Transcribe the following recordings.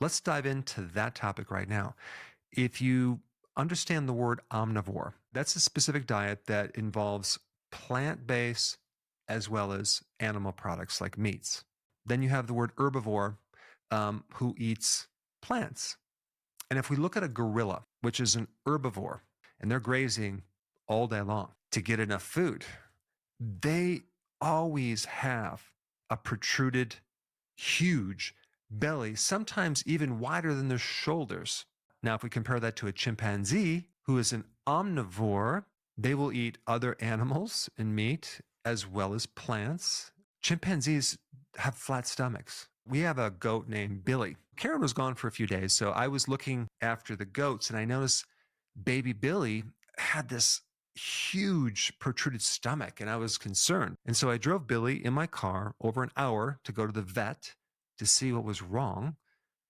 Let's dive into that topic right now. If you understand the word omnivore, that's a specific diet that involves plant based as well as animal products like meats. Then you have the word herbivore, who eats plants. And if we look at a gorilla, which is an herbivore, and they're grazing all day long to get enough food, they always have a protruded, huge belly, sometimes even wider than their shoulders. Now, if we compare that to a chimpanzee, who is an omnivore, they will eat other animals and meat as well as plants. Chimpanzees have flat stomachs. We have a goat named Billy. Karen was gone for a few days, so I was looking after the goats and I noticed baby Billy had this huge protruded stomach and I was concerned. And so I drove Billy in my car over an hour to go to the vet to see what was wrong.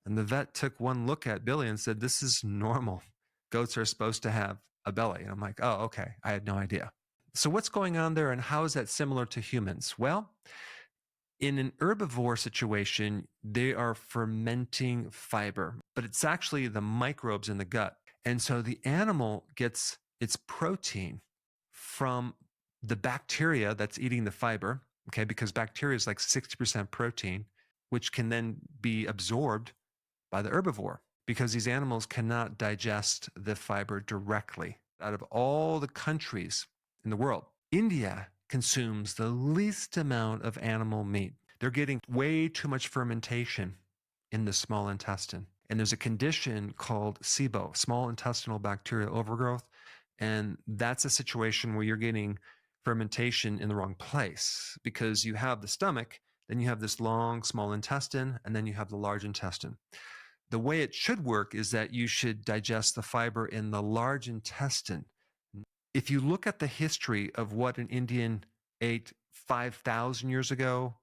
And the vet took one look at Billy and said, "This is normal. Goats are supposed to have a belly." And I'm like, "Oh, okay. I had no idea." So what's going on there and how is that similar to humans? Well, in an herbivore situation, they are fermenting fiber, but it's actually the microbes in the gut. And so the animal gets its protein from the bacteria that's eating the fiber, okay, because bacteria is like 60% protein, which can then be absorbed by the herbivore because these animals cannot digest the fiber directly. Out of all the countries in the world, India consumes the least amount of animal meat. They're getting way too much fermentation in the small intestine. And there's a condition called SIBO, small intestinal bacterial overgrowth. And that's a situation where you're getting fermentation in the wrong place because you have the stomach, then you have this long small intestine, and then you have the large intestine. The way it should work is that you should digest the fiber in the large intestine. If you look at the history of what an Indian ate 5,000 years ago,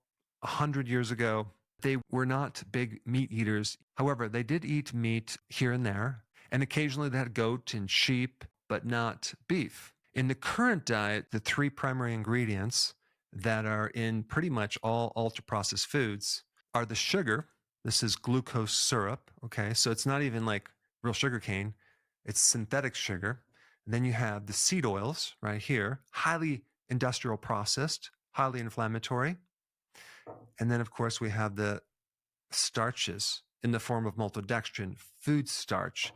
100 years ago, they were not big meat eaters. However, they did eat meat here and there, and occasionally they had goat and sheep, but not beef. In the current diet, the three primary ingredients that are in pretty much all ultra-processed foods are the sugar. This is glucose syrup, okay? So it's not even like real sugar cane. It's synthetic sugar. And then you have the seed oils right here, highly industrial processed, highly inflammatory. And then, of course, we have the starches in the form of maltodextrin, food starch.